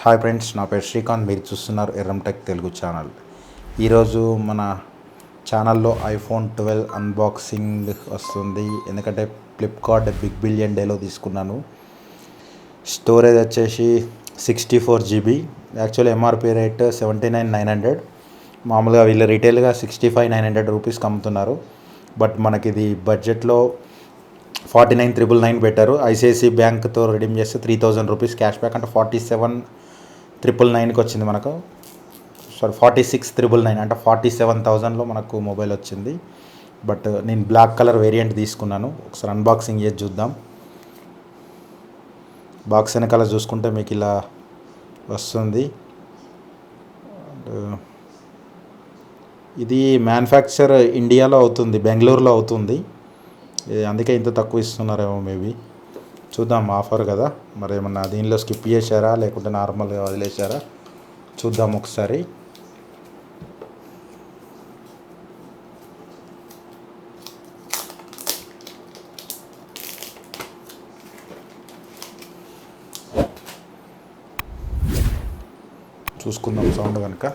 Hi friends, నా పేరు శ్రీకాంత్. మీరు చూస్తున్నారు ఎర్రం టెక్ తెలుగు ఛానల్. ఈరోజు మన ఛానల్లో ఐఫోన్ 12 అన్బాక్సింగ్ వస్తుంది. ఎందుకంటే ఫ్లిప్కార్ట్ బిగ్ బిలియన్ డేలో తీసుకున్నాను. స్టోరేజ్ వచ్చేసి 64 GB. Actually MRP rate 79,900. మామూలుగా వీళ్ళు రీటైల్గా 65,900 రూపీస్కి అమ్ముతున్నారు. బట్ మనకి ఇది బడ్జెట్లో 49,999 పెట్టారు. ఐసిఐసిఐ బ్యాంక్తో రిడీమ్ చేస్తే 3,000 రూపీస్ క్యాష్ బ్యాక్, అంటే 47,999కి వచ్చింది మనకు. 46,999 అంటే 47,000లో మనకు మొబైల్ వచ్చింది. బట్ నేను బ్లాక్ కలర్ వేరియంట్ తీసుకున్నాను. ఒకసారి అన్బాక్సింగ్ చేసి చూద్దాం. బాక్స్ వెనకాల చూసుకుంటే మీకు ఇలా వస్తుంది. ఇది మ్యానుఫ్యాక్చర్ ఇండియాలో అవుతుంది, బెంగళూరులో అవుతుంది. అందుకే ఇంత తక్కువ ఇస్తున్నారేమో మేబీ. చూద్దాం, ఆఫర్ కదా, మరి ఏమన్నా దీనిలో స్కిప్ చేశారా లేకుంటే నార్మల్గా వదిలేశారా చూద్దాం ఒకసారి. చూసుకుందాం సౌండ్ కనుక.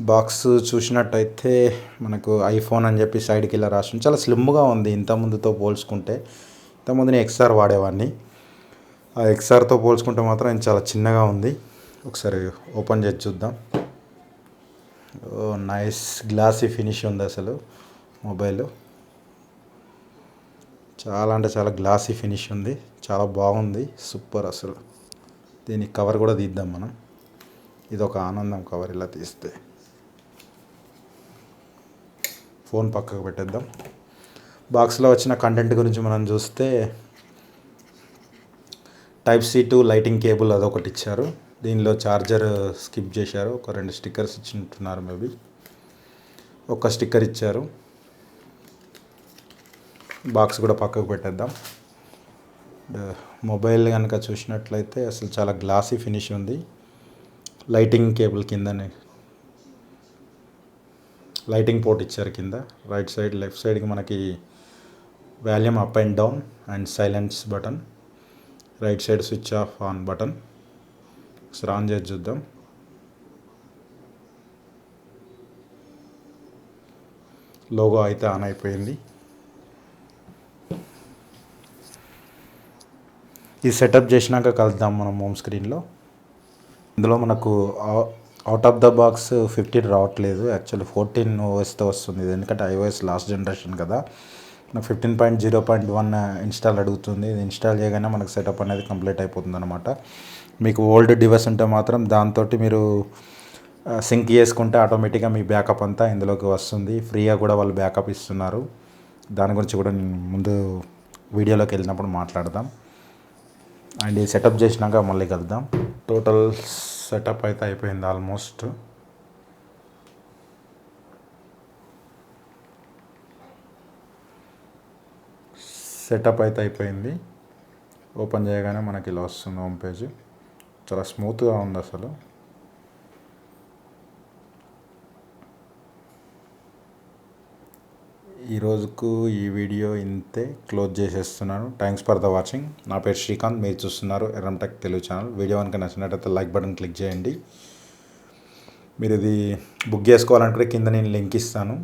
బాక్స్ చూసినట్టయితే మనకు ఐఫోన్ అని చెప్పి సైడ్కి ఇలా రాసి చాలా స్లిమ్గా ఉంది ఇంతకుముందుతో పోల్చుకుంటే. ఇంతకుముందు నేను ఎక్స్ఆర్ వాడేవాడిని, ఆ ఎక్స్ఆర్తో పోల్చుకుంటే మాత్రం చాలా చిన్నగా ఉంది. ఒకసారి ఓపెన్ చేసి చూద్దాం. నైస్ గ్లాసీ ఫినిష్ ఉంది అసలు మొబైల్. చాలా అంటే చాలా గ్లాసీ ఫినిష్ ఉంది, చాలా బాగుంది, సూపర్ అసలు. దీనికి కవర్ కూడా తీద్దాం మనం. ఇది ఒక ఆనందం కవర్ ఇలా తీస్తే. ఫోన్ పక్కకు పెట్టేద్దాం. బాక్స్లో వచ్చిన కంటెంట్ గురించి మనం చూస్తే Type-C to లైటింగ్ కేబుల్ అదొకటి ఇచ్చారు. దీనిలో ఛార్జర్ స్కిప్ చేశారు. ఒక 2 స్టిక్కర్స్ ఇచ్చింటున్నారు మేబీ. ఒక స్టిక్కర్ ఇచ్చారు. బాక్స్ కూడా పక్కకు పెట్టేద్దాం. మొబైల్ కనుక చూసినట్లయితే అసలు చాలా గ్లాసీ ఫినిష్ ఉంది. లైటింగ్ కేబుల్ కిందనే లైటింగ్ పోర్ట్ ఇచ్చారు కింద. రైట్ సైడ్, లెఫ్ట్ సైడ్కి మనకి volume up and down and silence button. Right side switch off on button. ఒకసారి ఆన్ చేసి చూద్దాం. లోగో అయితే ఆన్ అయిపోయింది. ఇది సెటప్ చేసినాక కలుద్దాం మనం హోమ్ స్క్రీన్లో. ఇందులో మనకు అవుట్ ఆఫ్ ద బాక్స్ 15 రావట్లేదు, యాక్చువల్లీ 14 OSతో వస్తుంది. ఇది ఎందుకంటే iOS లాస్ట్ జనరేషన్ కదా. మనకు 15.0.1 ఇన్స్టాల్ అడుగుతుంది. ఇది ఇన్స్టాల్ చేయగానే మనకు సెటప్ అనేది కంప్లీట్ అయిపోతుంది అనమాట. మీకు ఓల్డ్ డివైస్ ఉంటే మాత్రం దాంతో మీరు సింక్ చేసుకుంటే ఆటోమేటిక్గా మీ బ్యాకప్ అంతా ఇందులోకి వస్తుంది. ఫ్రీగా కూడా వాళ్ళు బ్యాకప్ ఇస్తున్నారు. దాని గురించి కూడా నేను ముందు వీడియోలోకి వెళ్ళినప్పుడు మాట్లాడదాం. అండ్ ఇది సెటప్ చేసినాక మళ్ళీ కలుద్దాం. టోటల్ సెటప్ అయితే అయిపోయింది ఆల్మోస్ట్. సెటప్ అయితే అయిపోయింది. ఓపెన్ చేయగానే మనకి ఇలా వస్తుంది హోమ్ పేజ్. చాలా స్మూత్గా ఉంది అసలు. ఈ రోజుకు ఈ వీడియో ఇంతే, క్లోజ్ చేసేస్తున్నాను. Thanks for the watching. నా పేరు శ్రీకాంత్. మీరు చూస్తున్నారు Erram tech Telugu channel. Video కనుక నచ్చినట్టయితే లైక్ బటన్ క్లిక్ చేయండి. మీరు ఇది బుక్ చేసుకోవాలంటే కింద నేను లింక్ ఇస్తాను.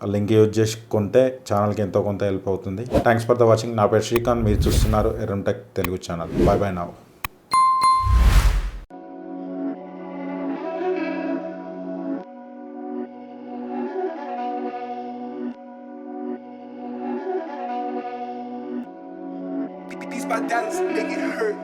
ఆ లింక్ యూజ్ చేసుకుంటే ఛానల్కి ఎంతో కొంత హెల్ప్ అవుతుంది. Thanks for the watching. నా పేరు శ్రీకాంత్. మీరు చూస్తున్నారు Erram tech Telugu channel. Bye bye now. These my dollars make it hurt.